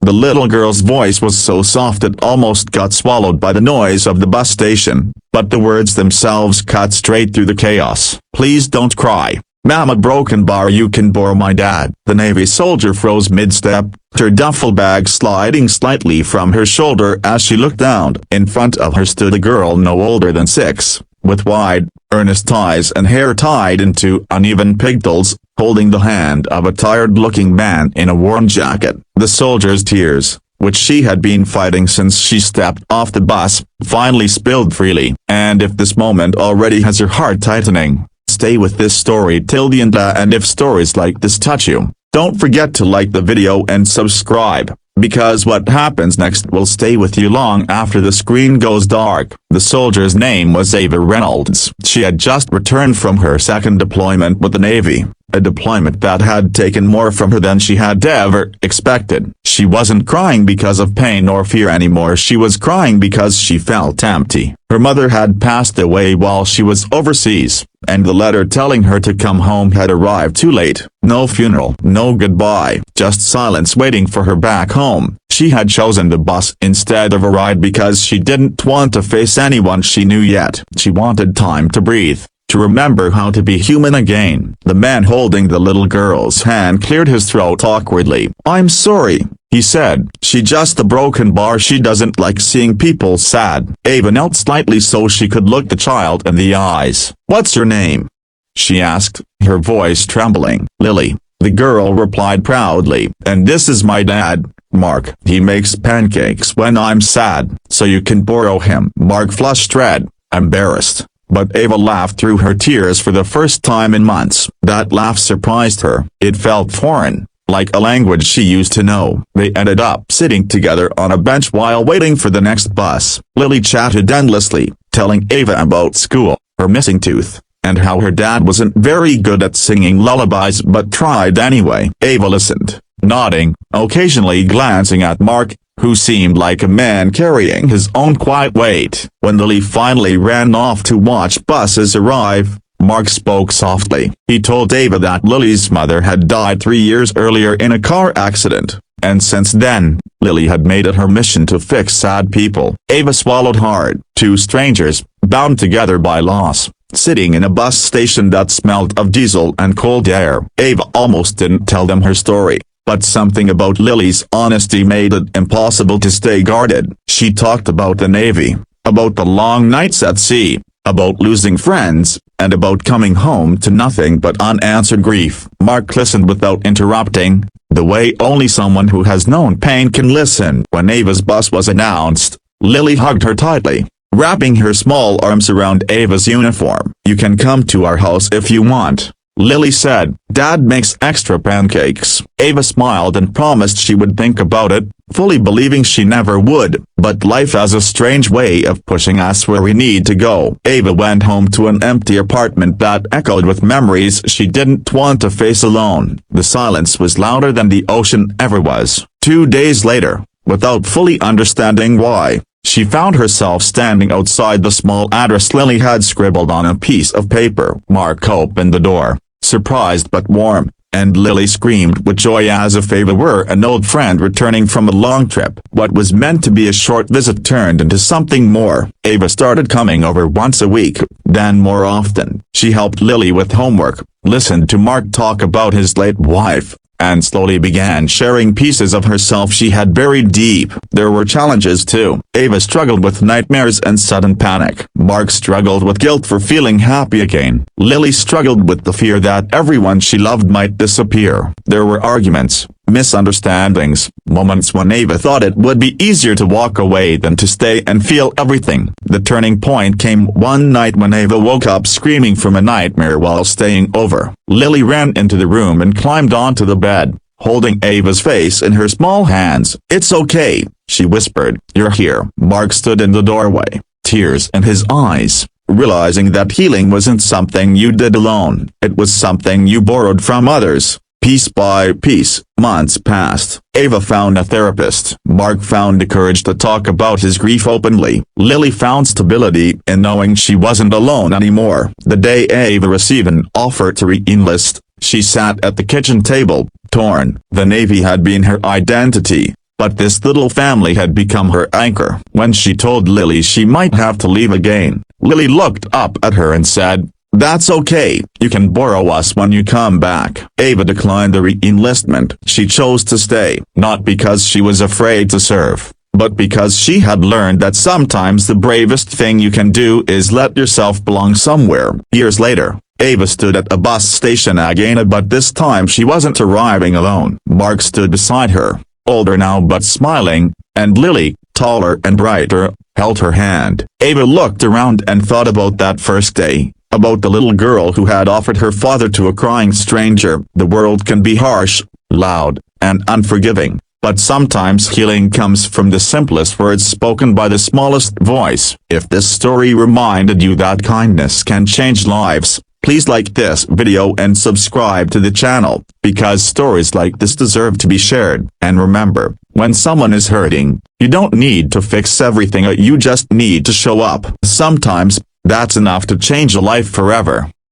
The little girl's voice was so soft it almost got swallowed by the noise of the bus station, but the words themselves cut straight through the chaos. Please don't cry. Mama broken bar, you can borrow my dad. The Navy soldier froze mid-step, her duffel bag sliding slightly from her shoulder as she looked down. In front of her stood a girl no older than 6, with wide, earnest eyes and hair tied into uneven pigtails, holding the hand of a tired-looking man in a worn jacket. The soldier's tears, which she had been fighting since she stepped off the bus, finally spilled freely. And if this moment already has your heart tightening, stay with this story till the end, and if stories like this touch you, don't forget to like the video and subscribe, because what happens next will stay with you long after the screen goes dark. The soldier's name was Ava Reynolds. She had just returned from her second deployment with the Navy, a deployment that had taken more from her than she had ever expected. She wasn't crying because of pain or fear anymore, she was crying because she felt empty. Her mother had passed away while she was overseas, and the letter telling her to come home had arrived too late. No funeral, no goodbye, just silence waiting for her back home. She had chosen the bus instead of a ride because she didn't want to face anyone she knew yet. She wanted time to breathe, to remember how to be human again. The man holding the little girl's hand cleared his throat awkwardly. "I'm sorry," he said. "She just a broken bar. She doesn't like seeing people sad." Ava knelt slightly so she could look the child in the eyes. "What's your name?" she asked, her voice trembling. "Lily," the girl replied proudly. "And this is my dad, Mark. He makes pancakes when I'm sad, so you can borrow him." Mark flushed red, embarrassed, but Ava laughed through her tears for the first time in months. That laugh surprised her. It felt foreign, like a language she used to know. They ended up sitting together on a bench while waiting for the next bus. Lily chatted endlessly, telling Ava about school, her missing tooth, and how her dad wasn't very good at singing lullabies but tried anyway. Ava listened, nodding, occasionally glancing at Mark, who seemed like a man carrying his own quiet weight. When Lily finally ran off to watch buses arrive, Mark spoke softly. He told Ava that Lily's mother had died 3 years earlier in a car accident, and since then, Lily had made it her mission to fix sad people. Ava swallowed hard. Two strangers, bound together by loss, sitting in a bus station that smelled of diesel and cold air. Ava almost didn't tell them her story, but something about Lily's honesty made it impossible to stay guarded. She talked about the Navy, about the long nights at sea, about losing friends, and about coming home to nothing but unanswered grief. Mark listened without interrupting, the way only someone who has known pain can listen. When Ava's bus was announced, Lily hugged her tightly, wrapping her small arms around Ava's uniform. "You can come to our house if you want," Lily said. "Dad makes extra pancakes." Ava smiled and promised she would think about it, fully believing she never would. But life has a strange way of pushing us where we need to go. Ava went home to an empty apartment that echoed with memories she didn't want to face alone. The silence was louder than the ocean ever was. 2 days later, without fully understanding why, she found herself standing outside the small address Lily had scribbled on a piece of paper. Mark opened the door, surprised but warm, and Lily screamed with joy as if Ava were an old friend returning from a long trip. What was meant to be a short visit turned into something more. Ava started coming over once a week, then more often. She helped Lily with homework, listened to Mark talk about his late wife, and slowly began sharing pieces of herself she had buried deep. There were challenges too. Ava struggled with nightmares and sudden panic. Mark struggled with guilt for feeling happy again. Lily struggled with the fear that everyone she loved might disappear. There were arguments, misunderstandings, moments when Ava thought it would be easier to walk away than to stay and feel everything. The turning point came one night when Ava woke up screaming from a nightmare while staying over. Lily ran into the room and climbed onto the bed, holding Ava's face in her small hands. "It's okay," she whispered. "You're here." Mark stood in the doorway, tears in his eyes, realizing that healing wasn't something you did alone. It was something you borrowed from others. Piece by piece, months passed. Ava found a therapist. Mark found the courage to talk about his grief openly. Lily found stability in knowing she wasn't alone anymore. The day Ava received an offer to re-enlist, she sat at the kitchen table, torn. The Navy had been her identity, but this little family had become her anchor. When she told Lily she might have to leave again, Lily looked up at her and said, "That's okay, you can borrow us when you come back." Ava declined the re-enlistment. She chose to stay, not because she was afraid to serve, but because she had learned that sometimes the bravest thing you can do is let yourself belong somewhere. Years later, Ava stood at a bus station again, but this time she wasn't arriving alone. Mark stood beside her, older now but smiling, and Lily, taller and brighter, held her hand. Ava looked around and thought about that first day, about the little girl who had offered her father to a crying stranger. The world can be harsh, loud, and unforgiving, but sometimes healing comes from the simplest words spoken by the smallest voice. If this story reminded you that kindness can change lives, please like this video and subscribe to the channel, because stories like this deserve to be shared. And remember, when someone is hurting, you don't need to fix everything, you just need to show up. Sometimes, that's enough to change a life forever.